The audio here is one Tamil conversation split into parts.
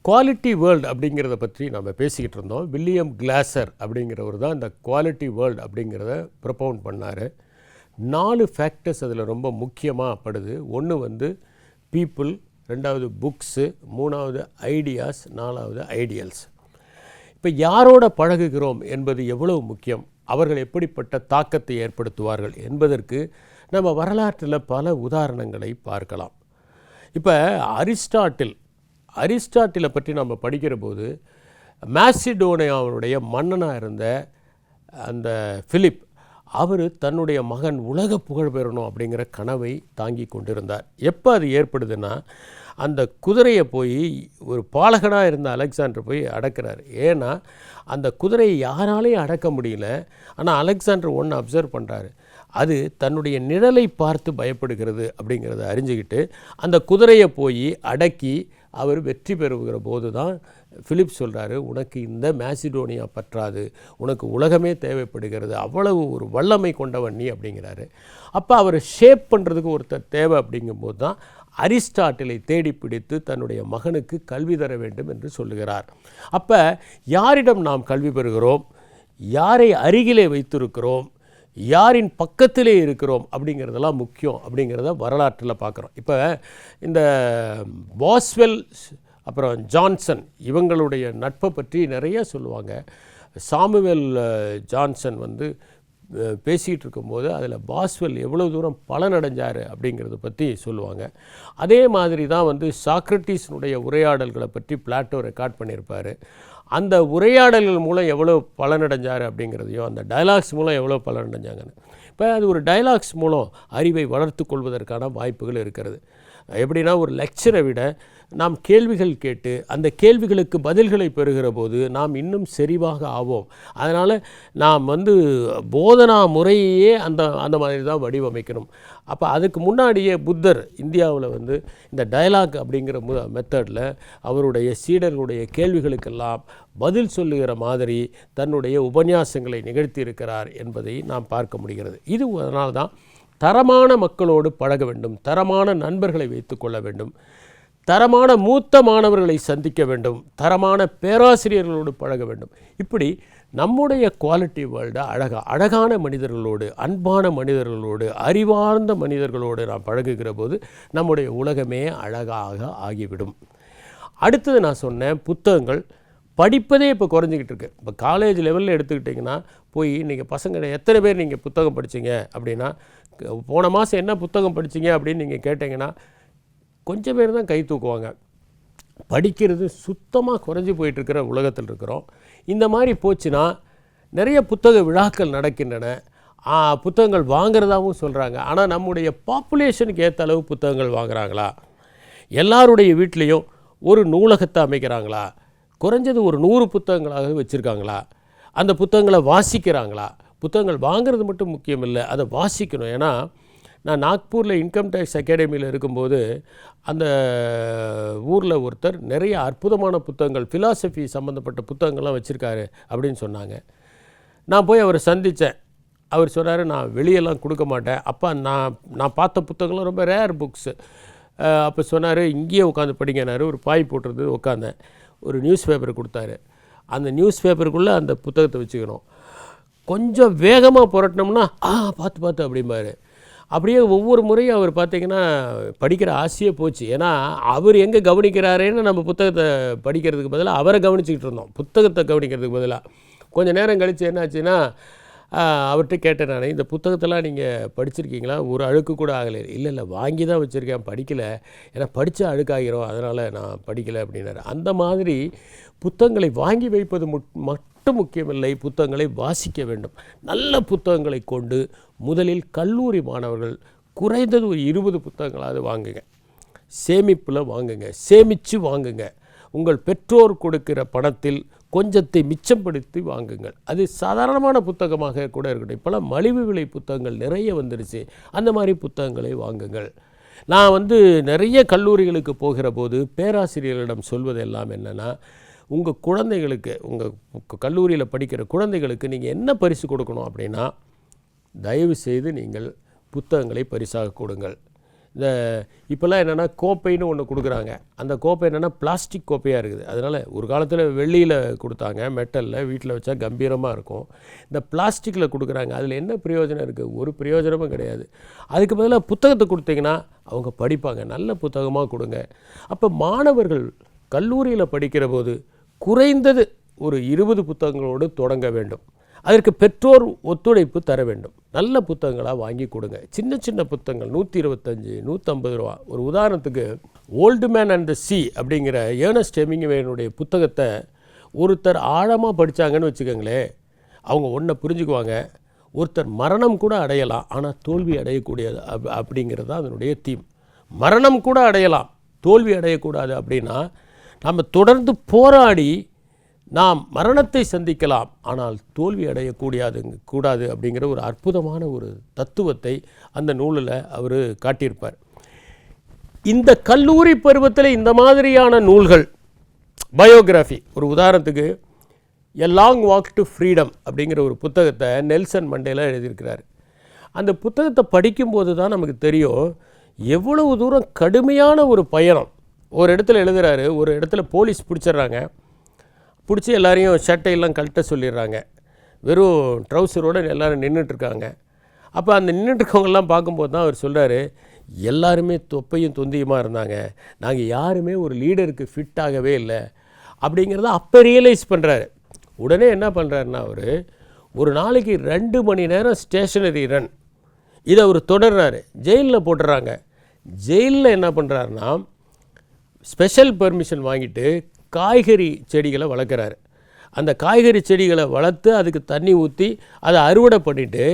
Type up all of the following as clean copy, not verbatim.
குவாலிட்டி வேர்ல்டு அப்படிங்கிறத பற்றி நம்ம பேசிக்கிட்டு இருந்தோம். வில்லியம் கிளாசர் அப்படிங்கிறவர் தான் இந்த குவாலிட்டி வேர்ல்டு அப்படிங்கிறத ப்ரொபவுண்ட் பண்ணார். 4 ஃபேக்டர்ஸ் அதில் ரொம்ப முக்கியமாக படுது. ஒன்று வந்து பீப்புள், 2வது புக்ஸு, 3வது ஐடியாஸ், 4வது ஐடியல்ஸ். இப்போ யாரோட பழகுகிறோம் என்பது எவ்வளவு முக்கியம், அவர்கள் எப்படிப்பட்ட தாக்கத்தை ஏற்படுத்துவார்கள் என்பதற்கு நம்ம வரலாற்றில் பல உதாரணங்களை பார்க்கலாம். இப்போ அரிஸ்டாட்டிலை பற்றி நம்ம படிக்கிற போது மாசிடோனியாவுடைய மன்னனாக இருந்த அந்த பிலிப், அவர் தன்னுடைய மகன் உலக புகழ் பெறணும் அப்படிங்கிற கனவை தாங்கி கொண்டிருந்தார். எப்போ அது ஏற்படுதுன்னா, அந்த குதிரையை போய் ஒரு பாலகனாக இருந்த அலெக்சாண்டர் போய் அடக்கிறார். ஏன்னா அந்த குதிரையை யாராலையும் அடக்க முடியல. ஆனால் அலெக்சாண்டர் ஒன்று அப்சர்வ் பண்ணுறாரு, அது தன்னுடைய நிழலை பார்த்து பயப்படுகிறது அப்படிங்கிறத அறிஞ்சிக்கிட்டு அந்த குதிரையை போய் அடக்கி அவர் வெற்றி பெறுகிற போது தான் பிலிப் சொல்கிறாரு, உனக்கு இந்த மாசிடோனியா பற்றாது, உனக்கு உலகமே தேவைப்படுகிறது, அவ்வளவு ஒரு வல்லமை கொண்டவன் நீ அப்படிங்கிறாரு. அப்போ அவர் ஷேப் பண்ணுறதுக்கு ஒருத்தர் தேவை அப்படிங்கும்போது தான் அரிஸ்டாட்டிலை தேடி பிடித்து தன்னுடைய மகனுக்கு கல்வி தர வேண்டும் என்று சொல்லுகிறார். அப்போ யாரிடம் நாம் கல்வி பெறுகிறோம், யாரை அருகிலே வைத்திருக்கிறோம், யாரின் பக்கத்திலே இருக்கிறோம் அப்படிங்கிறதெல்லாம் முக்கியம் அப்படிங்கிறத வரலாற்றில் பார்க்குறோம். இப்போ இந்த பாஸ்வெல் அப்புறம் ஜான்சன் இவங்களுடைய நட்பை பற்றி நிறைய சொல்லுவாங்க. சாமுவேல் ஜான்சன் வந்து பேசிகிட்டு இருக்கும்போது அதில் பாஸ்வெல் எவ்வளோ தூரம் பலனடைஞ்சார் அப்படிங்கிறத பற்றி சொல்லுவாங்க. அதே மாதிரி தான் வந்து சாக்ரட்டிஸினுடைய உரையாடல்களை பற்றி பிளாட்டோ ரெக்கார்ட் பண்ணியிருப்பார். அந்த உரையாடல்கள் மூலம் எவ்வளோ பலனடைஞ்சார் அப்படிங்கிறதையும், அந்த டைலாக்ஸ் மூலம் எவ்வளோ பலனடைஞ்சாங்கன்னு. இப்போ அது ஒரு டைலாக்ஸ் மூலம் அறிவை வளர்த்து கொள்வதற்கான வாய்ப்புகள் இருக்கிறது. எப்படின்னா, ஒரு லெக்சரை விட நாம் கேள்விகள் கேட்டு அந்த கேள்விகளுக்கு பதில்களை பெறுகிற போது நாம் இன்னும் செறிவாக ஆவோம். அதனால் நாம் வந்து போதனா முறையே அந்த மாதிரி தான் வடிவமைக்கணும். அப்போ அதுக்கு முன்னாடியே புத்தர் இந்தியாவில் வந்து இந்த டயலாக் அப்படிங்கிற மெத்தடில் அவருடைய சீடர்களுடைய கேள்விகளுக்கெல்லாம் பதில் சொல்லுகிற மாதிரி தன்னுடைய உபன்யாசங்களை நிகழ்த்தியிருக்கிறார் என்பதை நாம் பார்க்க முடிகிறது. இது அதனால தான் தரமான மக்களோடு பழக வேண்டும், தரமான நண்பர்களை வைத்து கொள்ள வேண்டும், தரமான மூத்த மாணவர்களை சந்திக்க வேண்டும், தரமான பேராசிரியர்களோடு பழக வேண்டும். இப்படி நம்முடைய குவாலிட்டி வேர்ல்டை அழகான மனிதர்களோடு, அன்பான மனிதர்களோடு, அறிவார்ந்த மனிதர்களோடு நாம் பழகுகிற போது நம்முடைய உலகமே அழகாக ஆகிவிடும். அடுத்தது நான் சொன்னேன், புத்தகங்கள் படிப்பதே இப்போ குறைஞ்சிக்கிட்டு இருக்குது. இப்போ காலேஜ் லெவலில் எடுத்துக்கிட்டிங்கன்னா போய் நீங்கள் பசங்க எத்தனை பேர் நீங்கள் புத்தகம் படிச்சிங்க அப்படின்னா, போன மாதம் என்ன புத்தகம் படிச்சிங்க அப்படின்னு நீங்கள் கேட்டிங்கன்னா கொஞ்சம் பேர் தான் கை தூக்குவாங்க. படிக்கிறது சுத்தமாக குறைஞ்சி போயிட்டுருக்கிற உலகத்தில் இருக்கிறோம். இந்த மாதிரி போச்சுன்னா நிறைய புத்தக விழாக்கள் நடக்கின்றன, புத்தகங்கள் வாங்கிறதாகவும் சொல்கிறாங்க. ஆனால் நம்முடைய பாப்புலேஷனுக்கு ஏற்ற அளவு புத்தகங்கள் வாங்குகிறாங்களா? எல்லாருடைய வீட்லேயும் ஒரு நூலகத்தை அமைக்கிறாங்களா? குறைஞ்சது ஒரு 100 புத்தகங்களாக வச்சுருக்காங்களா? அந்த புத்தகங்களை வாசிக்கிறாங்களா? புத்தகங்கள் வாங்கிறது மட்டும் முக்கியம் இல்லை, அதை வாசிக்கணும். ஏன்னா நான் நாக்பூரில் இன்கம் டேக்ஸ் அகாடமியில் இருக்கும்போது அந்த ஊரில் ஒருத்தர் நிறைய அற்புதமான புத்தகங்கள், ஃபிலாசபி சம்மந்தப்பட்ட புத்தகங்கள்லாம் வச்சுருக்காரு அப்படின்னு சொன்னாங்க. நான் போய் அவரை சந்தித்தேன். அவர் சொன்னார், நான் வெளியெல்லாம் கொடுக்க மாட்டேன். அப்போ நான் பார்த்த புத்தகங்கள்லாம் ரொம்ப ரேர் புக்ஸு. அப்போ சொன்னார், இங்கேயே உட்காந்து படிங்கனாரு. ஒரு பாய் போட்டுறது உட்காந்தேன். ஒரு நியூஸ் பேப்பர் கொடுத்தாரு. அந்த நியூஸ் பேப்பருக்குள்ளே அந்த புத்தகத்தை வச்சுக்கணும். கொஞ்சம் வேகமாக புரட்டினோம்னா பார்த்து அப்படிம்பாரு. அப்படியே ஒவ்வொரு முறையும் அவர் பார்த்திங்கன்னா படிக்கிற ஆசையே போச்சு. ஏன்னா அவர் எங்கே கவனிக்கிறாரேன்னு நம்ம புத்தகத்தை படிக்கிறதுக்கு பதிலாக அவரை கவனிச்சிக்கிட்டு இருந்தோம், புத்தகத்தை கவனிக்கிறதுக்கு பதிலாக. கொஞ்சம் நேரம் கழித்து என்னாச்சுன்னா அவர்கிட்ட கேட்டேன் நான், இந்த புத்தகத்தெல்லாம் நீங்கள் படிச்சிருக்கீங்களா? ஒரு அழுக்கு கூட ஆகலை. இல்லை வாங்கி தான் வச்சுருக்கேன், படிக்கலை. ஏன்னா படித்தா அழுக்காகிரும், அதனால் நான் படிக்கலை அப்படின்னாரு. அந்த மாதிரி புத்தகங்களை வாங்கி வைப்பது மட்டும் முக்கியமில்லை, புத்தகங்களை வாசிக்க வேண்டும். நல்ல புத்தகங்களை கொண்டு முதலில் கல்லூரி மாணவர்கள் குறைந்தது ஒரு 20 புத்தகங்களாவது வாங்குங்க. சேமிப்பில் வாங்குங்க, சேமித்து வாங்குங்க. உங்கள் பெற்றோர் கொடுக்கிற பணத்தில் கொஞ்சத்தை மிச்சப்படுத்தி வாங்குங்கள். அது சாதாரணமான புத்தகமாக கூட இருக்கட்டும். இப்போலாம் மலிவு விலை புத்தகங்கள் நிறைய வந்துடுச்சு. அந்த மாதிரி புத்தகங்களை வாங்குங்கள். நான் வந்து நிறைய கல்லூரிகளுக்கு போகிற போது பேராசிரியர்களிடம் சொல்வதெல்லாம் என்னென்னா, உங்கள் குழந்தைகளுக்கு, உங்கள் கல்லூரியில் படிக்கிற குழந்தைகளுக்கு நீங்கள் என்ன பரிசு கொடுக்கணும் அப்படின்னா, தயவு செய்து நீங்கள் புத்தகங்களை பரிசாக கொடுங்கள். இந்த இப்போல்லாம் என்னென்னா கோப்பைன்னு ஒன்று கொடுக்குறாங்க. அந்த கோப்பை என்னென்னா பிளாஸ்டிக் கோப்பையாக இருக்குது. அதனால் ஒரு காலத்தில் வெள்ளியில் கொடுத்தாங்க, மெட்டலில் வீட்டில் வச்சா கம்பீரமாக இருக்கும். இந்த பிளாஸ்டிக்கில் கொடுக்குறாங்க. அதில் என்ன பிரயோஜனம் இருக்குது? ஒரு பிரயோஜனமும் கிடையாது. அதுக்கு பதிலாக புத்தகத்தை கொடுத்தீங்கன்னா அவங்க படிப்பாங்க. நல்ல புத்தகமாக கொடுங்க. அப்போ மாணவர்கள் கல்லூரியில் படிக்கிற போது குறைந்தது ஒரு 20 புத்தகங்களோடு தொடங்க வேண்டும். அதற்கு பெற்றோர் ஒத்துழைப்பு தர வேண்டும். நல்ல புத்தகங்களாக வாங்கி கொடுங்க. சின்ன சின்ன புத்தகங்கள் 125 150 ரூபா. ஒரு உதாரணத்துக்கு ஓல்டு மேன் அண்ட் த சீ அப்படிங்கிற ஏர்னஸ்ட் ஹெமிங்வேனுடைய புத்தகத்தை ஒருத்தர் ஆழமாக படித்தாங்கன்னு வச்சுக்கோங்களேன், அவங்க ஒன்றை புரிஞ்சுக்குவாங்க. ஒருத்தர் மரணம் கூட அடையலாம், ஆனால் தோல்வி அடையக்கூடியது அப்படிங்கிறது தான் அதனுடைய தீம். மரணம் கூட அடையலாம், தோல்வி அடையக்கூடாது. அப்படின்னா நம்ம தொடர்ந்து போராடி நாம் மரணத்தை சந்திக்கலாம், ஆனால் தோல்வி கூடாது அப்படிங்கிற ஒரு அற்புதமான ஒரு தத்துவத்தை அந்த நூலில் அவர் காட்டியிருப்பார். இந்த கல்லூரி பருவத்தில் இந்த மாதிரியான நூல்கள், பயோகிராஃபி, ஒரு உதாரணத்துக்கு a long walk to freedom அப்படிங்கிற ஒரு புத்தகத்தை நெல்சன் மண்டேலா எழுதியிருக்கிறார். அந்த புத்தகத்தை படிக்கும்போது தான் நமக்கு தெரியும் எவ்வளவு தூரம் கடுமையான ஒரு பயணம். ஒரு இடத்துல எழுதுகிறாரு, ஒரு இடத்துல போலீஸ் பிடிச்சிட்றாங்க. பிடிச்சி எல்லாரையும் ஷர்ட்டையெல்லாம் கழட்ட சொல்லிடுறாங்க. வெறும் ட்ரௌசரோடு எல்லோரும் நின்றுட்டுருக்காங்க. அப்போ அந்த நின்றுட்டுருக்கவங்கெல்லாம் பார்க்கும்போது தான் அவர் சொல்கிறார், எல்லாருமே தொப்பையும் தொந்தியுமாக இருந்தாங்க, நாங்கள் யாருமே ஒரு லீடருக்கு ஃபிட் ஆகவே இல்லை அப்படிங்கிறத அப்போ ரியலைஸ் பண்ணுறாரு. உடனே என்ன பண்ணுறாருன்னா, அவர் ஒரு நாளைக்கு 2 மணி நேரம் ஸ்டேஷனரி ரன் இதை அவர் தொடர்றாரு. ஜெயிலில் போட்டுறாங்க. ஜெயிலில் என்ன பண்ணுறாருன்னா, ஸ்பெஷல் பெர்மிஷன் வாங்கிட்டு காய்கறி செடிகளை வளர்க்குறாரு. அந்த காய்கறி செடிகளை வளர்த்து அதுக்கு தண்ணி ஊற்றி அதை அறுவடை பண்ணிவிட்டு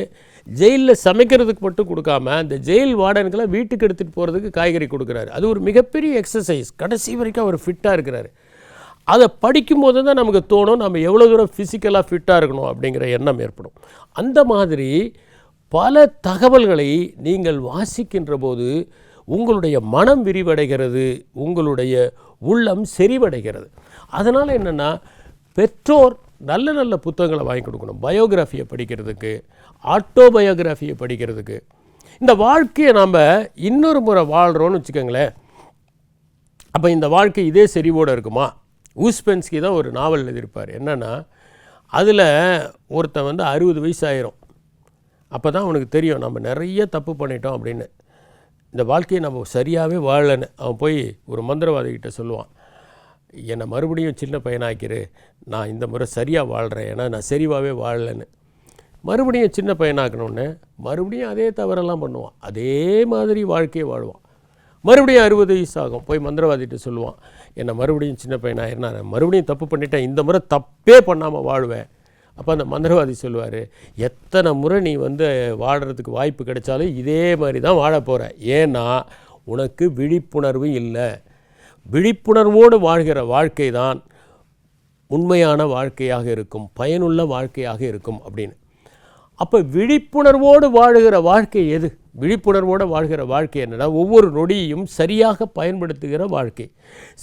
ஜெயிலில் சமைக்கிறதுக்கு மட்டும் கொடுக்காம அந்த ஜெயில் வார்டனுக்கெல்லாம் வீட்டுக்கு எடுத்துகிட்டு போகிறதுக்கு காய்கறி கொடுக்குறாரு. அது ஒரு மிகப்பெரிய எக்ஸசைஸ். கடைசி வரைக்கும் அவர் ஃபிட்டாக இருக்கிறாரு. அதை படிக்கும்போது தான் நமக்கு தோணும் நம்ம எவ்வளோ தூரம் ஃபிசிக்கலாக ஃபிட்டாக இருக்கணும் அப்படிங்கிற எண்ணம் ஏற்படும். அந்த மாதிரி பல தகவல்களை நீங்கள் வாசிக்கின்ற போது உங்களுடைய மனம் விரிவடைகிறது, உங்களுடைய உள்ளம் செறிவடைகிறது. அதனால் என்னென்னா, பெற்றோர் நல்ல நல்ல புத்தகங்களை வாங்கி கொடுக்கணும். பயோகிராஃபியை படிக்கிறதுக்கு, ஆட்டோபயோகிராஃபியை படிக்கிறதுக்கு. இந்த வாழ்க்கையை நாம் இன்னொரு முறை வாழ்கிறோன்னு வச்சுக்கோங்களேன். அப்போ இந்த வாழ்க்கை இதே செறிவோடு இருக்குமா? ஊஸ்பென்ஸ்கி தான் ஒரு நாவல் எழுதியிருப்பார். என்னென்னா, அதில் ஒருத்தன் 60 வயசு ஆயிரும். அப்போ தான் அவனுக்கு தெரியும் நம்ம நிறைய தப்பு பண்ணிட்டோம் அப்படின்னு. இந்த வாழ்க்கையை நம்ம சரியாகவே வாழலைன்னு அவன் போய் ஒரு மந்திரவாதிகிட்ட சொல்லுவான். என்னை மறுபடியும் சின்ன பையனாக்கிரு, நான் இந்த முறை சரியாக வாழ்கிறேன், ஏன்னா நான் சரிவாகவே வாழலைன்னு. மறுபடியும் சின்ன பையனாக்கணுன்னு மறுபடியும் அதே தவறெல்லாம் பண்ணுவான். அதே மாதிரி வாழ்க்கையை வாழ்வான். மறுபடியும் 60 வயசு ஆகும். போய் மந்திரவாதிகிட்ட சொல்லுவான், என்னை மறுபடியும் சின்ன பையனாகிருந்தா நான் மறுபடியும் தப்பு பண்ணிட்டேன், இந்த முறை தப்பே பண்ணாமல் வாழ்வேன். அப்போ அந்த மந்திரவாதி சொல்லுவார், எத்தனை முறை நீ வாழறதுக்கு வாய்ப்பு கிடைச்சாலும் இதே மாதிரி தான் வாழ போகிற. ஏன்னா உனக்கு விழிப்புணர்வு இல்லை. விழிப்புணர்வோடு வாழ்கிற வாழ்க்கை தான் உண்மையான வாழ்க்கையாக இருக்கும், பயனுள்ள வாழ்க்கையாக இருக்கும் அப்படின்னு. அப்போ விழிப்புணர்வோடு வாழ்கிற வாழ்க்கை எது? விழிப்புணர்வோடு வாழ்கிற வாழ்க்கை என்னன்னா, ஒவ்வொரு நொடியையும் சரியாக பயன்படுத்துகிற வாழ்க்கை.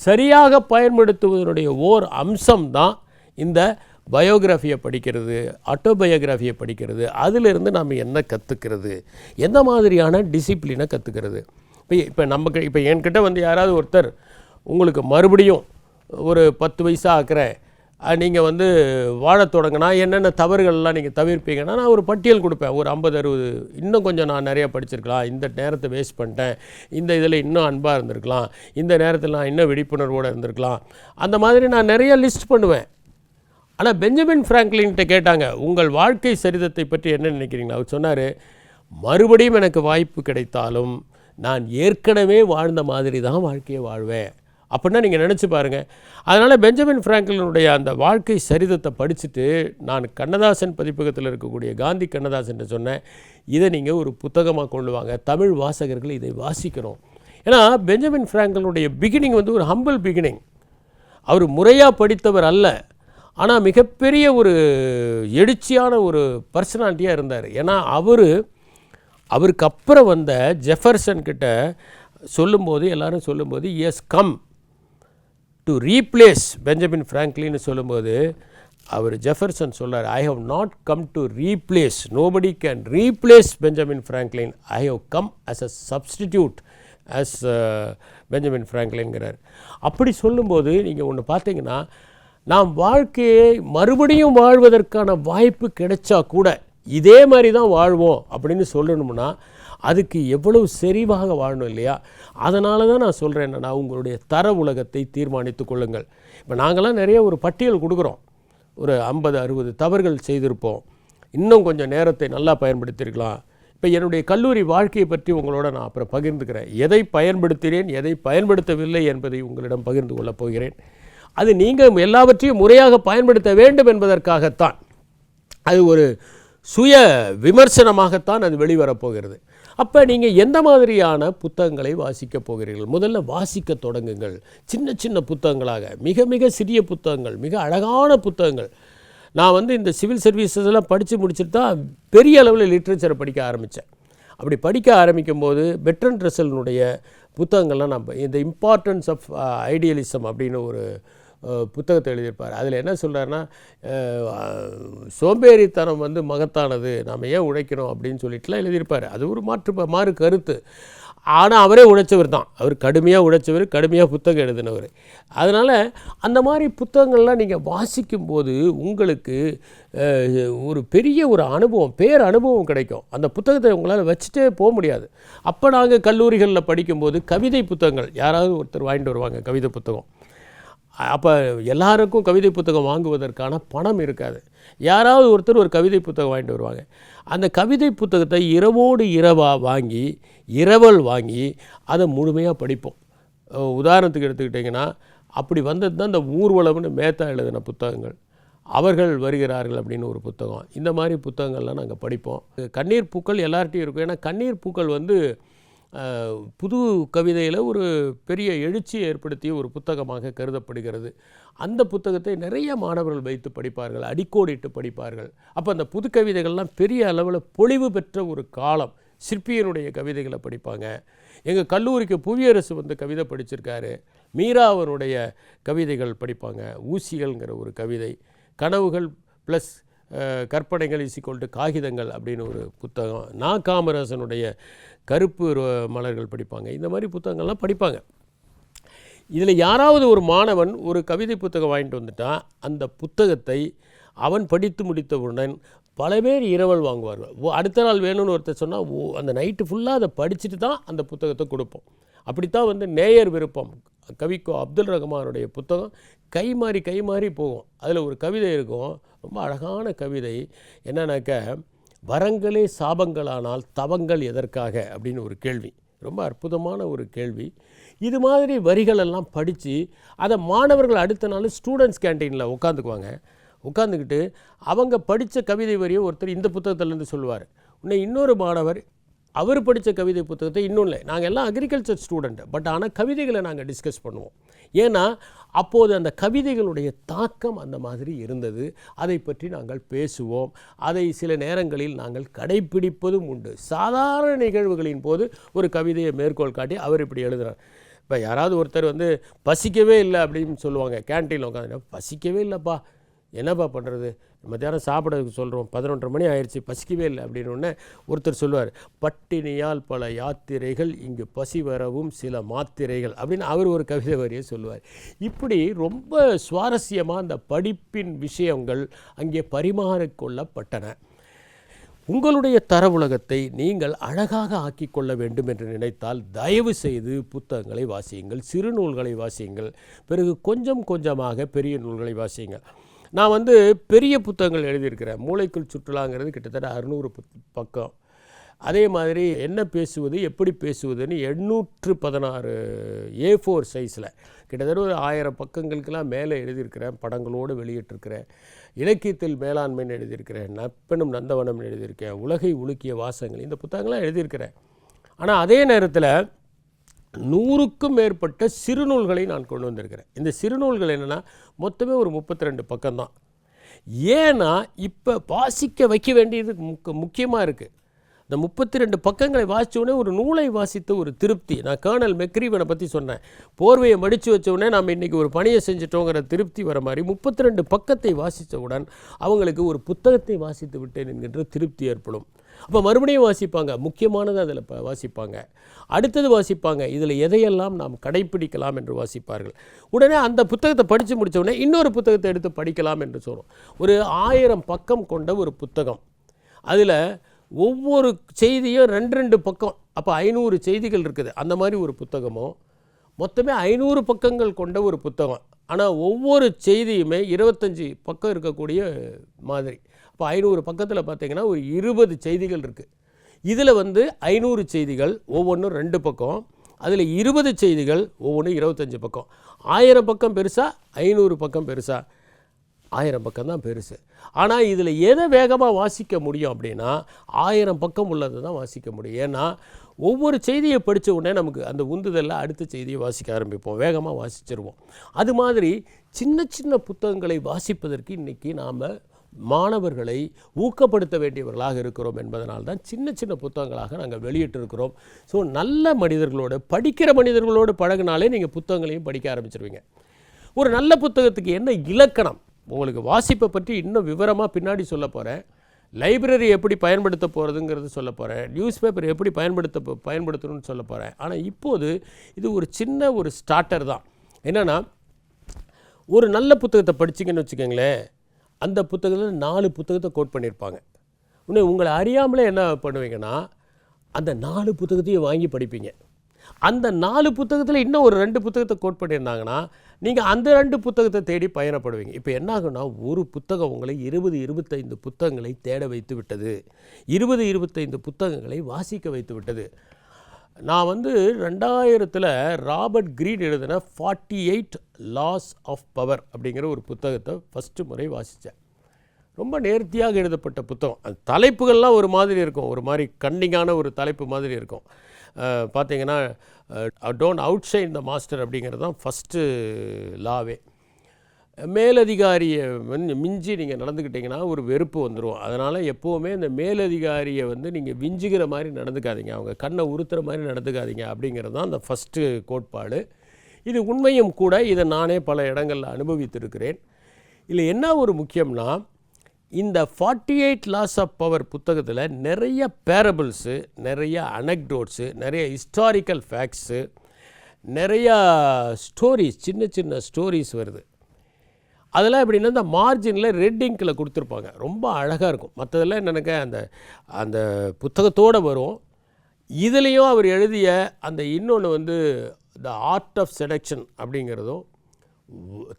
சரியாக பயன்படுத்துவதனுடைய ஓர் அம்சம்தான் இந்த பயோகிராஃபியை படிக்கிறது, ஆட்டோபயோகிராஃபியை படிக்கிறது. அதிலிருந்து நாம் என்ன கற்றுக்கிறது, எந்த மாதிரியான டிசிப்ளினை கற்றுக்கிறது. இப்போ என்கிட்ட யாராவது ஒருத்தர் உங்களுக்கு மறுபடியும் ஒரு 10 வயசாக ஆக்குறேன், நீங்கள் வாழத் தொடங்கினா என்னென்ன தவறுகள்லாம் நீங்கள் தவிர்ப்பீங்கன்னா நான் ஒரு பட்டியல் கொடுப்பேன். ஒரு 50-60 இன்னும் கொஞ்சம் நான் நிறையா படிச்சிருக்கலாம், இந்த நேரத்தை வேஸ்ட் பண்ணிட்டேன், இந்த இதில் இன்னும் அன்பாக இருந்திருக்கலாம், இந்த நேரத்தில் நான் இன்னும் விழிப்புணர்வோடு இருந்திருக்கலாம், அந்த மாதிரி நான் நிறைய லிஸ்ட் பண்ணுவேன். ஆனால் பெஞ்சமின் ஃப்ராங்க்லின்கிட்ட கேட்டாங்க, உங்கள் வாழ்க்கை சரிதத்தை பற்றி என்ன நினைக்கிறீங்களா? அவர் சொன்னார், மறுபடியும் எனக்கு வாய்ப்பு கிடைத்தாலும் நான் ஏற்கனவே வாழ்ந்த மாதிரி தான் வாழ்க்கையை வாழ்வேன். அப்படின்னா நீங்கள் நினச்சி பாருங்கள். அதனால் பெஞ்சமின் ஃப்ராங்க்லினுடைய அந்த வாழ்க்கை சரிதத்தை படிச்சுட்டு நான் கண்ணதாசன் பதிப்பகத்தில் இருக்கக்கூடிய காந்தி கண்ணதாசன் சொன்னேன், இதை நீங்கள் ஒரு புத்தகமாக கொண்டு வாங்க, தமிழ் வாசகர்கள் இதை வாசிக்கணும். ஏன்னா பெஞ்சமின் ஃப்ராங்க்லினுடைய பிகினிங் ஒரு ஹம்பிள் பிகினிங். அவர் முறையாக படித்தவர் அல்ல, ஆனால் மிகப்பெரிய ஒரு எழுச்சியான ஒரு பர்சனாலிட்டியாக இருந்தார். ஏன்னா அவருக்கு அப்புறம் ஜெஃபர்சன் கிட்ட சொல்லும்போது, எல்லாரும் சொல்லும்போது yes come to replace Benjamin ஃப்ராங்க்லின்னு சொல்லும்போது அவர் ஜெஃபர்சன் சொல்கிறார், I have not come to replace, nobody can replace Benjamin Franklin, I have come as a substitute as Benjamin ஃப்ராங்க்லின்கிறார். அப்படி சொல்லும்போது நீங்கள் ஒன்று பார்த்தீங்கன்னா, நாம் வாழ்க்கையை மறுபடியும் வாழ்வதற்கான வாய்ப்பு கிடைச்சா கூட இதே மாதிரி தான் வாழ்வோம் அப்படின்னு சொல்லணும்னா அதுக்கு எவ்வளவு செறிவாக வாழணும் இல்லையா? அதனால தான் நான் சொல்கிறேன், என்னென்னா உங்களுடைய தர உலகத்தை தீர்மானித்து கொள்ளுங்கள். இப்போ நாங்களாம் நிறைய ஒரு பட்டியல் கொடுக்குறோம், ஒரு 50-60 தவறுகள் செய்திருப்போம், இன்னும் கொஞ்சம் நேரத்தை நல்லா பயன்படுத்தியிருக்கலாம். இப்போ என்னுடைய கல்லூரி வாழ்க்கையை பற்றி உங்களோட நான் அப்புறம் பகிர்ந்துக்கிறேன். எதை பயன்படுத்தினேன், எதை பயன்படுத்தவில்லை என்பதை உங்களிடம் பகிர்ந்து கொள்ளப் போகிறேன். அது நீங்கள் எல்லாவற்றையும் முறையாக பயன்படுத்த வேண்டும் என்பதற்காகத்தான். அது ஒரு சுய விமர்சனமாகத்தான் அது வெளிவரப்போகிறது. அப்போ நீங்கள் எந்த மாதிரியான புத்தகங்களை வாசிக்கப் போகிறீர்கள்? முதல்ல வாசிக்க தொடங்குங்கள். சின்ன சின்ன புத்தகங்களாக, மிக மிக சிறிய புத்தகங்கள், மிக அழகான புத்தகங்கள். நான் இந்த சிவில் சர்வீசஸ் எல்லாம் படித்து முடிச்சுட்டு தான் பெரிய அளவில் லிட்ரேச்சரை படிக்க ஆரம்பித்தேன். அப்படி படிக்க ஆரம்பிக்கும் போது பெர்ட்ரண்ட் ரசலினுடைய புத்தகங்கள்லாம் நம்ம இந்த இம்பார்ட்டன்ஸ் ஆஃப் ஐடியலிசம் அப்படின்னு ஒரு புத்தகத்தை எழுதியிருப்பார். அதில் என்ன சொல்கிறாருன்னா, சோம்பேறித்தனம் மகத்தானது, நாம் ஏன் உழைக்கணும் அப்படின்னு சொல்லிட்டுலாம் எழுதியிருப்பார். அது ஒரு மாறு கருத்து. ஆனால் அவரே உழைச்சவர் தான். அவர் கடுமையாக உழைச்சவர், கடுமையாக புத்தகம் எழுதினவர். அதனால் அந்த மாதிரி புத்தகங்கள்லாம் நீங்கள் வாசிக்கும்போது உங்களுக்கு ஒரு பெரிய ஒரு அனுபவம், அனுபவம் கிடைக்கும். அந்த புத்தகத்தை உங்களால் வச்சுட்டே போக முடியாது. அப்போ நாங்கள் கல்லூரிகளில் படிக்கும்போது கவிதை புத்தகங்கள் யாராவது ஒருத்தர் வாங்கிட்டு வருவாங்க, கவிதை புத்தகம். அப்போ எல்லாருக்கும் கவிதை புத்தகம் வாங்குவதற்கான பணம் இருக்காது. யாராவது ஒருத்தர் ஒரு கவிதை புத்தகம் வாங்கிட்டு வருவாங்க. அந்த கவிதை புத்தகத்தை இரவோடு இரவாக வாங்கி, இரவல் வாங்கி அதை முழுமையாக படிப்போம். உதாரணத்துக்கு எடுத்துக்கிட்டிங்கன்னா, அப்படி வந்தது தான் இந்த ஊர்வலம்னு மேத்தா எழுதின புத்தகங்கள். அவர்கள் வருகிறார்கள் அப்படின்னு ஒரு புத்தகம். இந்த மாதிரி புத்தகங்கள்லாம் நாங்கள் படிப்போம். கண்ணீர் பூக்கள் எல்லார்ட்டையும் இருக்கும். ஏன்னா கண்ணீர் பூக்கள் புது கவிதையில் ஒரு பெரிய எழுச்சியை ஏற்படுத்திய ஒரு புத்தகமாக கருதப்படுகிறது. அந்த புத்தகத்தை நிறைய மாணவர்கள் வைத்து படிப்பார்கள், அடிக்கோடிட்டு படிப்பார்கள். அப்போ அந்த புது கவிதைகள்லாம் பெரிய அளவில் பொலிவு பெற்ற ஒரு காலம். சிற்பியனுடைய கவிதைகளை படிப்பாங்க. எங்கள் கல்லூரிக்கு புவியரசு கவிதை படிச்சிருக்காரு. மீராவனுடைய கவிதைகள் படிப்பாங்க. ஊசிகள்ங்கிற ஒரு கவிதை, கனவுகள் ப்ளஸ் கற்பனைகள் = காகிதங்கள் அப்படின்னு ஒரு புத்தகம், காமராசனுடைய கருப்பு மலர்கள் படிப்பாங்க. இந்த மாதிரி புத்தகங்கள்லாம் படிப்பாங்க. இதில் யாராவது ஒரு மாணவன் ஒரு கவிதை புத்தகம் வாங்கிட்டு வந்துட்டால் அந்த புத்தகத்தை அவன் படித்து முடித்தவுடன் பல பேர் இரவல் வாங்குவார்கள். அடுத்த நாள் வேணும்னு ஒருத்தர் சொன்னால் அந்த நைட்டு ஃபுல்லாக அதை படிச்சுட்டு தான் அந்த புத்தகத்தை கொடுப்போம். அப்படித்தான் நேயர் விருப்பம் கவிக்கோ அப்துல் ரஹ்மானுடைய புத்தகம் கை மாறி போகும். அதில் ஒரு கவிதை இருக்கும், ரொம்ப அழகான கவிதை. என்னன்னாக்க, வரங்களே சாபங்களானால் தவங்கள் எதற்காக அப்படின்னு ஒரு கேள்வி. ரொம்ப அற்புதமான ஒரு கேள்வி. இது மாதிரி வரிகளெல்லாம் படித்து அதை மாணவர்கள் அடுத்த நாள் ஸ்டூடெண்ட்ஸ் கேன்டீனில் உட்காந்துக்கிட்டு அவங்க படித்த கவிதை வரியை ஒருத்தர் இந்த புத்தகத்திலேருந்து சொல்லுவார். இன்னொரு மாணவர் அவர் படித்த கவிதை புத்தகத்தை இன்னொன்று. நாங்கள் எல்லாம் அக்ரிகல்ச்சர் ஸ்டூடெண்ட், பட் ஆனால் கவிதைகளை நாங்கள் டிஸ்கஸ் பண்ணுவோம். ஏன்னா அப்போது அந்த கவிதைகளுடைய தாக்கம் அந்த மாதிரி இருந்தது. அதை பற்றி நாங்கள் பேசுவோம். அதை சில நேரங்களில் நாங்கள் கடைப்பிடிப்பதும் உண்டு. சாதாரண நிகழ்வுகளின் போது ஒரு கவிதையை மேற்கோள் காட்டி அவர் இப்படி எழுதுகிறார். இப்போ யாராவது ஒருத்தர் பசிக்கவே இல்லை அப்படின்னு சொல்லுவாங்க. கேன்டீனில் உட்காந்து, பசிக்கவே இல்லைப்பா, என்னப்பா பண்ணுறது, மத்தியானம் சாப்பிட்றதுக்கு சொல்கிறோம், 11:30 மணி ஆயிடுச்சு, பசிக்கவே இல்லை அப்படின்னு ஒருத்தர் சொல்லுவார், பட்டினியால் பல யாத்திரைகள், இங்கு பசி வரவும் சில மாத்திரைகள் அப்படின்னு அவர் ஒரு கவிதை வரியை சொல்லுவார். இப்படி ரொம்ப சுவாரஸ்யமாக அந்த படிப்பின் விஷயங்கள் அங்கே பரிமாறிக்கொள்ளப்பட்டன. உங்களுடைய தர உலகத்தை நீங்கள் அழகாக ஆக்கிக்கொள்ள வேண்டும் என்று நினைத்தால் தயவு செய்து புத்தகங்களை வாசியுங்கள், சிறு நூல்களை வாசியுங்கள், பிறகு கொஞ்சம் கொஞ்சமாக பெரிய நூல்களை வாசியுங்கள். நான் பெரிய புத்தகங்கள் எழுதியிருக்கிறேன். மூளைக்குள் சுற்றுலாங்கிறது கிட்டத்தட்ட 600 பக்கம். அதே மாதிரி என்ன பேசுவது எப்படி பேசுவதுன்னு 816 A4 சைஸில் கிட்டத்தட்ட ஒரு 1000 பக்கங்களுக்கெல்லாம் மேலே எழுதியிருக்கிறேன். படங்களோடு வெளியிட்டிருக்கிறேன். இலக்கியத்தில் மேலாண்மைன்னு எழுதியிருக்கிறேன். நட்பெனும் நந்தவனம் எழுதியிருக்கேன். உலகை உலுக்கிய வாசகங்கள், இந்த புத்தகங்கள்லாம் எழுதியிருக்கிறேன். ஆனால் அதே நேரத்தில் 100க்கும் மேற்பட்ட சிறுநூல்களை நான் கொண்டு வந்திருக்கிறேன். இந்த சிறுநூல்கள் என்னென்னா மொத்தமே ஒரு 32 பக்கம்தான். ஏன்னா இப்போ வாசிக்க வைக்க வேண்டியது முக்கியமாக இருக்குது. இந்த 32 பக்கங்களை வாசித்தோடனே ஒரு நூலை வாசித்த ஒரு திருப்தி. நான் கர்னல் மெக்ரீவனை பற்றி சொன்னேன். போர்வையை மடித்து வச்சவுடனே நாம் இன்றைக்கி ஒரு பணியை செஞ்சிட்டோங்கிற திருப்தி வர மாதிரி 32 பக்கத்தை வாசித்தவுடன் அவங்களுக்கு ஒரு புத்தகத்தை வாசித்து விட்டேன் என்கின்ற திருப்தி ஏற்படும். அப்போ மறுபடியும் வாசிப்பாங்க, முக்கியமானது அதில் வாசிப்பாங்க, அடுத்தது வாசிப்பாங்க, இதில் எதையெல்லாம் நாம் கடைப்பிடிக்கலாம் என்று வாசிப்பார்கள். உடனே அந்த புத்தகத்தை படித்து முடித்த உடனே இன்னொரு புத்தகத்தை எடுத்து படிக்கலாம் என்று சொல்கிறோம். ஒரு 1000 பக்கம் கொண்ட ஒரு புத்தகம், அதில் ஒவ்வொரு செய்தியும் 2 பக்கம், அப்போ 500 செய்திகள் இருக்குது. அந்த மாதிரி ஒரு புத்தகமோ, மொத்தமே 500 பக்கங்கள் கொண்ட ஒரு புத்தகம், ஆனால் ஒவ்வொரு செய்தியுமே 25 பக்கம் இருக்கக்கூடிய மாதிரி. இப்போ 500 பக்கத்தில் பார்த்தீங்கன்னா ஒரு 20 செய்திகள் இருக்குது. இதில் 500 செய்திகள், ஒவ்வொன்றும் 2 பக்கம், அதில் 20 செய்திகள், ஒவ்வொன்றும் 25 பக்கம். 1000 பக்கம் பெருசா, 500 பக்கம் பெருசா? 1000 பக்கம் தான் பெருசு. ஆனால் இதில் எதை வேகமாக வாசிக்க முடியும் அப்படின்னா 1000 பக்கம் உள்ளது தான் வாசிக்க முடியும். ஏன்னா ஒவ்வொரு செய்தியை படித்த உடனே நமக்கு அந்த உந்துதலில் அடுத்த செய்தியை வாசிக்க ஆரம்பிப்போம், வேகமாக வாசிச்சிருவோம். அது மாதிரி சின்ன சின்ன புத்தகங்களை வாசிப்பதற்கு இன்றைக்கி நாம் மாணவர்களை ஊக்கப்படுத்த வேண்டியவர்களாக இருக்கிறோம் என்பதனால் தான் சின்ன சின்ன புத்தகங்களாக நாங்கள் வெளியிட்டிருக்கிறோம். ஸோ நல்ல மனிதர்களோடு, படிக்கிற மனிதர்களோடு பழகினாலே நீங்கள் புத்தகங்களையும் படிக்க ஆரம்பிச்சிருவீங்க. ஒரு நல்ல புத்தகத்துக்கு என்ன இலக்கணம், உங்களுக்கு வாசிப்பை பற்றி இன்னும் விவரமாக பின்னாடி சொல்ல போகிறேன். லைப்ரரி எப்படி பயன்படுத்த போகிறதுங்கிறது சொல்ல போகிறேன். நியூஸ் பேப்பர் எப்படி பயன்படுத்தணும்னு சொல்ல போகிறேன். ஆனால் இப்போது இது ஒரு சின்ன ஒரு ஸ்டார்டர் தான். என்னென்னா, ஒரு நல்ல புத்தகத்தை படிச்சிங்கன்னு வச்சுக்கோங்களேன், அந்த புத்தகத்தில் 4 புத்தகத்தை கோட் பண்ணியிருப்பாங்க. இன்னும் உங்களை அறியாமலே என்ன பண்ணுவீங்கன்னா, அந்த 4 புத்தகத்தையும் வாங்கி படிப்பீங்க. அந்த 4 புத்தகத்தில் இன்னும் ஒரு 2 புத்தகத்தை கோட் பண்ணியிருந்தாங்கன்னா நீங்கள் அந்த 2 புத்தகத்தை தேடி பயணப்படுவீங்க. இப்போ என்ன ஆகுனா, ஒரு புத்தகம் உங்களை 20-25 புத்தகங்களை தேட வைத்து விட்டது, 20-25 புத்தகங்களை வாசிக்க வைத்து விட்டது. நான் 2000 ராபர்ட் கிரீன் எழுதின 48 லாஸ் ஆஃப் பவர் அப்படிங்கிற ஒரு புத்தகத்தை ஃபஸ்ட்டு முறை வாசித்தேன். ரொம்ப நேர்த்தியாக எழுதப்பட்ட புத்தகம். அந்த தலைப்புகள்லாம் ஒரு மாதிரி இருக்கும், ஒரு மாதிரி கன்னிங்கான ஒரு தலைப்பு மாதிரி இருக்கும். பார்த்தீங்கன்னா, don't out shine the master அப்படிங்கிறது தான் ஃபஸ்ட்டு லாவே. மேலதிகாரியை மிஞ்சி நீங்கள் நடந்துக்கிட்டிங்கன்னா ஒரு வெறுப்பு வந்துடும். அதனால் எப்போவுமே இந்த மேலதிகாரியை நீங்கள் விஞ்சுகிற மாதிரி நடந்துக்காதீங்க, அவங்க கண்ணை உறுத்துற மாதிரி நடந்துக்காதீங்க அப்படிங்கிறது தான் அந்த ஃபஸ்ட்டு கோட்பாடு. இது உண்மையும் கூட. இதை நானே பல இடங்களில் அனுபவித்திருக்கிறேன். இல்லை என்ன ஒரு முக்கியம்னா, இந்த 48 லாஸ் ஆஃப் பவர் புத்தகத்தில் நிறைய பேரபிள்ஸு, நிறைய அனெக்டோட்ஸு, நிறைய ஹிஸ்டாரிக்கல் ஃபேக்ட்ஸு, நிறையா ஸ்டோரிஸ், சின்ன சின்ன ஸ்டோரிஸ் வருது. அதெல்லாம் எப்படின்னா, இந்த மார்ஜினில் ரெட் இங்கில் கொடுத்துருப்பாங்க, ரொம்ப அழகாக இருக்கும். மற்றதெல்லாம் என்னென்னக்க அந்த புத்தகத்தோடு வரும். இதுலேயும் அவர் எழுதிய அந்த இன்னொன்று த ஆர்ட் ஆஃப் செடக்ஷன் அப்படிங்கிறதும்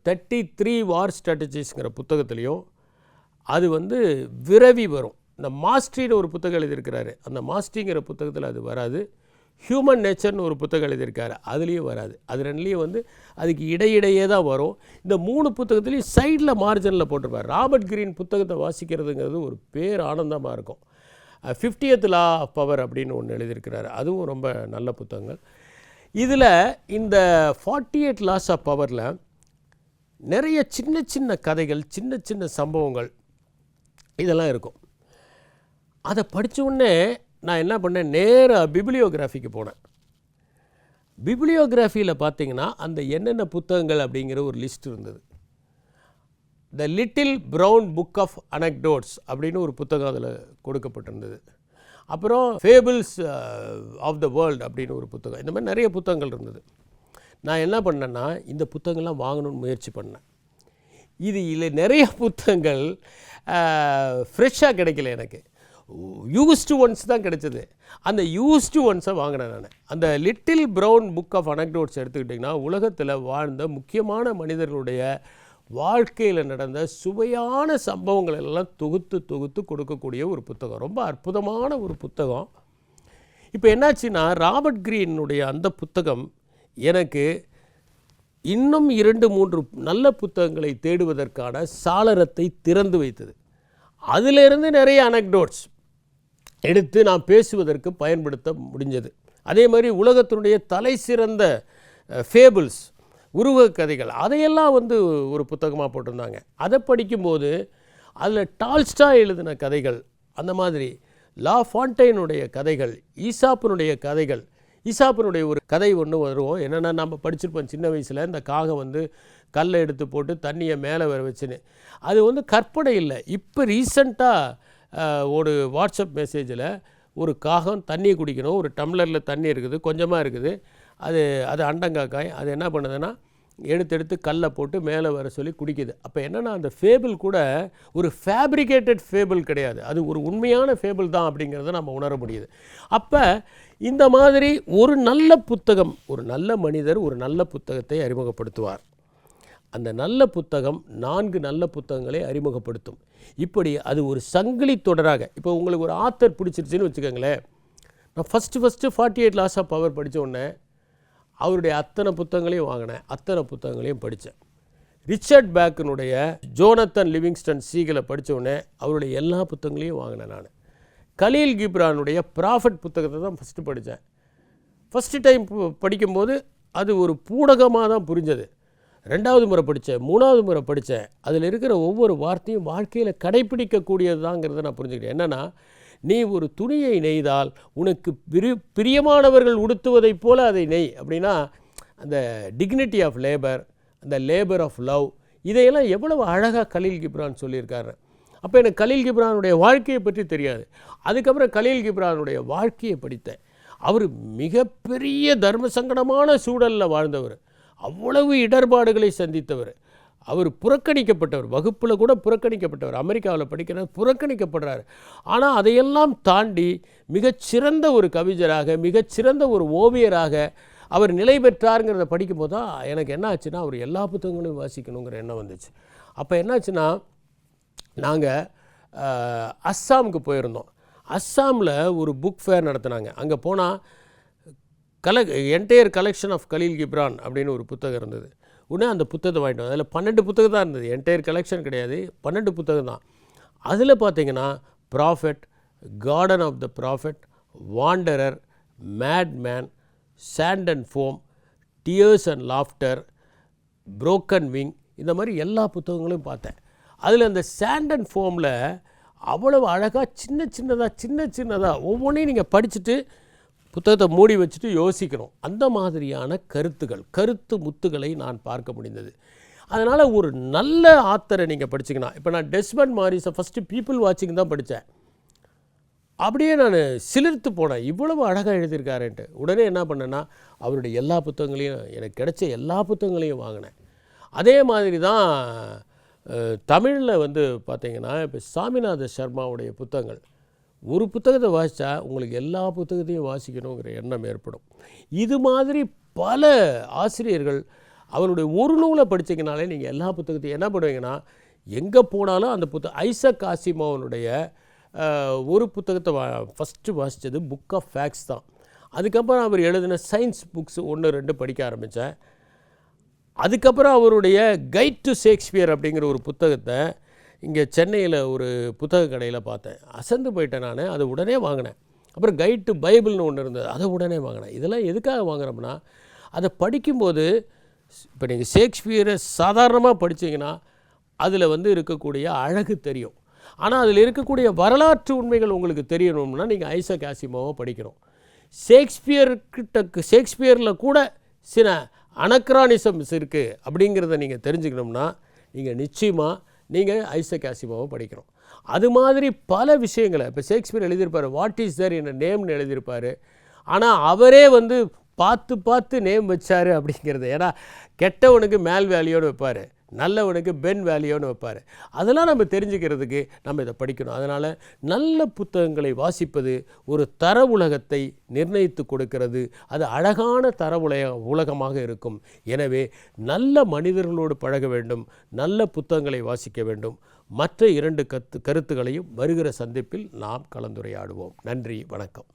33 வார் ஸ்ட்ராட்டஜிஸ்ங்கிற புத்தகத்துலேயும் அது விரவி வரும். இந்த மாஸ்ட்ரின்னு ஒரு புத்தகம் எழுதியிருக்கிறாரு, அந்த மாஸ்ட்ரிங்கிற புத்தகத்தில் அது வராது. ஹியூமன் நேச்சர்னு ஒரு புத்தகம் எழுதியிருக்காரு, அதுலேயும் வராது. அது ரெண்டுலேயும் அதுக்கு இடையிடையே தான் வரும். இந்த 3 புத்தகத்துலேயும் சைடில் மார்ஜனில் போட்டிருப்பார். ராபர்ட் கிரீன் புத்தகத்தை வாசிக்கிறதுங்கிறது ஒரு பேர் ஆனந்தமாக இருக்கும். 50th லா ஆஃப் பவர் அப்படின்னு ஒன்று எழுதியிருக்கிறாரு, அதுவும் ரொம்ப நல்ல புத்தகங்கள். இதில் இந்த 48 லாஸ் ஆஃப் பவரில் நிறைய சின்ன சின்ன கதைகள், சின்ன சின்ன சம்பவங்கள் இதெல்லாம் இருக்கும். அதை படித்த உடனே நான் என்ன பண்ணேன், நேராக பிப்ளியோகிராஃபிக்கு போனேன். பிப்ளியோகிராஃபியில் பார்த்தீங்கன்னா அந்த என்னென்ன புத்தகங்கள் அப்படிங்கிற ஒரு லிஸ்ட் இருந்தது. The little brown book of anecdotes அப்படின்னு ஒரு புத்தகம் அதில் கொடுக்கப்பட்டிருந்தது. அப்புறம் ஃபேபிள்ஸ் ஆஃப் த வேர்ல்டு அப்படின்னு ஒரு புத்தகம். இந்த மாதிரி நிறைய புத்தகங்கள் இருந்தது. நான் என்ன பண்ணேன்னா, இந்த புத்தகங்கள்லாம் வாங்கணும்னு முயற்சி பண்ணேன். இல்லை நிறைய புத்தகங்கள் ஃப்ரெஷ்ஷாக கிடைக்கல, எனக்கு யூஸ்டு ஒன்ஸ் தான் கிடைச்சது. அந்த யூஸ்டு ஒன்ஸை வாங்கினேன் நான். அந்த little brown book of anecdotes எடுத்துக்கிட்டிங்கன்னா, உலகத்தில் வாழ்ந்த முக்கியமான மனிதர்களுடைய வாழ்க்கையில் நடந்த சுவையான சம்பவங்கள் எல்லாம் தொகுத்து தொகுத்து கொடுக்கக்கூடிய ஒரு புத்தகம், ரொம்ப அற்புதமான ஒரு புத்தகம். இப்போ என்னாச்சுன்னா, ராபர்ட் கிரீனுடைய அந்த புத்தகம் எனக்கு இன்னும் 2-3 நல்ல புத்தகங்களை தேடுவதற்கான சாளரத்தை திறந்து வைத்தது. அதிலிருந்து நிறைய அனெக்டோட்ஸ் எடுத்து நான் பேசுவதற்கு பயன்படுத்த முடிஞ்சது. அதே மாதிரி உலகத்தினுடைய தலை சிறந்த ஃபேபிள்ஸ், உருவக கதைகள், அதையெல்லாம் ஒரு புத்தகமாக போட்டிருந்தாங்க. அதை படிக்கும்போது அதில் டால்ஸ்டாய் எழுதின கதைகள், அந்த மாதிரி லா ஃபாண்டைனுடைய கதைகள், ஈசாப்பினுடைய கதைகள். ஈசாப்பினுடைய ஒரு கதை ஒன்று வரும். என்னென்னா, நம்ம படிச்சிருப்போம் சின்ன வயசில், இந்த காகம் கல்லை எடுத்து போட்டு தண்ணியை மேலே வர வச்சுன்னு. அது கற்பனை இல்லை. இப்போ ரீசண்டாக ஒரு வாட்ஸ்அப் மெசேஜில் ஒரு காகம் தண்ணி குடிக்கணும், ஒரு டம்ளரில் தண்ணி இருக்குது, கொஞ்சமாக இருக்குது, அது அண்டங்காக்காய், அது என்ன பண்ணுதுன்னா எடுத்து கல்லை போட்டு மேலே வர சொல்லி குடிக்குது. அப்போ என்னென்னா அந்த ஃபேபிள் கூட ஒரு ஃபேப்ரிகேட்டட் ஃபேபிள் கிடையாது, அது ஒரு உண்மையான ஃபேபிள் தான் அப்படிங்கிறத நம்ம உணர முடியுது. அப்போ இந்த மாதிரி ஒரு நல்ல புத்தகம், ஒரு நல்ல மனிதர் ஒரு நல்ல புத்தகத்தை அறிமுகப்படுத்துவார். அந்த நல்ல புத்தகம் 4 நல்ல புத்தகங்களை அறிமுகப்படுத்தும். இப்படி அது ஒரு சங்கிலி தொடராக. இப்போ உங்களுக்கு ஒரு ஆத்தர் பிடிச்சிருச்சுன்னு வச்சுக்கோங்களேன். நான் ஃபஸ்ட்டு 48 லாஸ் ஆஃப் பவர் படித்த உடனே அவருடைய அத்தனை புத்தகங்களையும் வாங்கினேன், அத்தனை புத்தகங்களையும் படித்தேன். ரிச்சர்ட் பேக்கனுடைய ஜோனத்தன் லிவிங்ஸ்டன் சீகலை படித்த உடனே அவருடைய எல்லா புத்தகங்களையும் வாங்கினேன் நான். கலீல் கிப்ரானுடைய ப்ராஃபட் புத்தகத்தை தான் ஃபஸ்ட்டு படித்தேன். ஃபஸ்ட்டு டைம் படிக்கும்போது அது ஒரு பூடகமாக தான் புரிஞ்சது. 2வது முறை படித்தேன், 3வது முறை படித்தேன். அதில் இருக்கிற ஒவ்வொரு வார்த்தையும் வாழ்க்கையில் கடைப்பிடிக்கக்கூடியது தாங்கிறத நான் புரிஞ்சுக்கிட்டேன். என்னென்னா, நீ ஒரு துணியை நெய்தால் உனக்கு பிரியமானவர்கள் உடுத்துவதைப் போல அதை நெய் அப்படின்னா, அந்த டிக்னிட்டி ஆஃப் லேபர், அந்த லேபர் ஆஃப் லவ், இதையெல்லாம் எவ்வளவு அழகாக கலீல் கிப்ரான் சொல்லியிருக்காரு. அப்போ எனக்கு கலீல் கிப்ரானுடைய வாழ்க்கையை பற்றி தெரியாது. அதுக்கப்புறம் கலீல் கிப்ரானுடைய வாழ்க்கையை படித்தேன். அவர் மிகப்பெரிய தர்ம சங்கடமான சூழலில் வாழ்ந்தவர், அவ்வளவு இடர்பாடுகளை சந்தித்தவர், அவர் புறக்கணிக்கப்பட்டவர், வகுப்பில் கூட புறக்கணிக்கப்பட்டவர், அமெரிக்காவில் படிக்கிறார், புறக்கணிக்கப்படுறார். ஆனால் அதையெல்லாம் தாண்டி மிகச்சிறந்த ஒரு கவிஞராக, மிகச்சிறந்த ஒரு ஓவியராக அவர் நிலை பெற்றாருங்கிறத படிக்கும்போது தான் எனக்கு என்ன ஆச்சுன்னா, அவர் எல்லா புத்தகங்களையும் வாசிக்கணுங்கிற எண்ணம் வந்துச்சு. அப்போ என்னாச்சுன்னா, நாங்கள் அஸ்ஸாமுக்கு போயிருந்தோம். அஸ்ஸாமில் ஒரு புக் ஃபேர் நடத்தினாங்க. அங்கே போனால் entire collection of Kahlil Gibran அப்படின்னு ஒரு புத்தகம் இருந்தது. உடனே அந்த புத்தகத்தை வாங்கிட்டு அதில் 12 புத்தகம் தான் இருந்தது, என்டையர் கலெக்ஷன் கிடையாது, 12 புத்தகம் தான். அதில் பார்த்தீங்கன்னா prophet, garden of the prophet, wanderer, madman, sand and foam, tears and laughter, broken wing, இந்த மாதிரி எல்லா புத்தகங்களையும் பார்த்தேன். அதில் அந்த சாண்ட் அண்ட் ஃபோமில் அவ்வளவு அழகாக சின்ன சின்னதாக ஒவ்வொன்றையும் நீங்கள் படிச்சுட்டு புத்தகத்தை மூடி வச்சுட்டு யோசிக்கணும். அந்த மாதிரியான கருத்து முத்துக்களை நான் பார்க்க முடிந்தது. அதனால் ஒரு நல்ல ஆத்தரை நீங்கள் படிச்சிங்கன்னா, இப்போ நான் டெஸ்மண்ட் மாரிஸை ஃபஸ்ட்டு பீப்புள் வாட்சிங் தான் படித்தேன். அப்படியே நான் சிலிர்த்து போனேன், இவ்வளவு அழகாக எழுதியிருக்காருன்ட்டு. உடனே என்ன பண்ணேன்னா, அவருடைய எல்லா புத்தகங்களையும், எனக்கு கிடைச்ச எல்லா புத்தகங்களையும் வாங்கினேன். அதே மாதிரி தான் தமிழில் பார்த்தீங்கன்னா, இப்போ சாமிநாத சர்மாவுடைய புத்தகங்கள், ஒரு புத்தகத்தை வாசித்தா உங்களுக்கு எல்லா புத்தகத்தையும் வாசிக்கணுங்கிற எண்ணம் ஏற்படும். இது மாதிரி பல ஆசிரியர்கள் அவருடைய ஒரு நூலை படித்தீங்கனாலே நீங்கள் எல்லா புத்தகத்தையும் என்ன பண்ணுவீங்கன்னா, எங்கே போனாலும் அந்த ஐசக் ஆசிமோவனுடைய ஒரு புத்தகத்தை ஃபஸ்ட்டு வாசித்தது புக் ஆஃப் ஃபேக்ட்ஸ் தான். அதுக்கப்புறம் அவர் எழுதின சயின்ஸ் புக்ஸ் 1, 2 படிக்க ஆரம்பித்தேன். அதுக்கப்புறம் அவருடைய கைட் டு ஷேக்ஸ்பியர் அப்படிங்கிற ஒரு புத்தகத்தை இங்கே சென்னையில் ஒரு புத்தக கடையில் பார்த்தேன், அசந்து போயிட்டேன் நான், அதை உடனே வாங்கினேன். அப்புறம் கைட் டு பைபிள்னு ஒன்று இருந்தது, அதை உடனே வாங்கினேன். இதெல்லாம் எதுக்காக வாங்குறோம்னா, அதை படிக்கும்போது இப்போ நீங்கள் ஷேக்ஸ்பியரை சாதாரணமாக படித்தீங்கன்னா அதில் இருக்கக்கூடிய அழகு தெரியும். ஆனால் அதில் இருக்கக்கூடிய வரலாற்று உண்மைகள் உங்களுக்கு தெரியணும்னா நீங்கள் ஐசக் ஆசிமோவை படிக்கணும். ஷேக்ஸ்பியரில் கூட சில அனக்ரானிசம்ஸ் இருக்குது அப்படிங்கிறத நீங்கள் தெரிஞ்சுக்கணும்னா நீங்கள் நிச்சயமாக நீங்கள் ஐசக் ஆசிமோவை படிக்கணும். அது மாதிரி பல விஷயங்களை இப்போ ஷேக்ஸ்பியர் எழுதியிருப்பார், வாட் இஸ் தேர் இன் நேம்னு எழுதியிருப்பார். ஆனால் அவரே பார்த்து நேம் வச்சார் அப்படிங்கிறது. ஏன்னா கெட்டவனுக்கு மேல் வேல்யூன்னு வைப்பார், நல்லவனுக்கு பென் வேல்யூன்னு வைப்பார். அதெல்லாம் நம்ம தெரிஞ்சுக்கிறதுக்கு நம்ம இதை படிக்கணும். அதனால் நல்ல புத்தகங்களை வாசிப்பது ஒரு தர உலகத்தை நிர்ணயித்து கொடுக்கிறது. அது அழகான தர உலகமாக இருக்கும். எனவே நல்ல மனிதர்களோடு பழக வேண்டும், நல்ல புத்தகங்களை வாசிக்க வேண்டும். மற்ற 2 கருத்துக்களையும் வருகிற சந்திப்பில் நாம் கலந்துரையாடுவோம். நன்றி, வணக்கம்.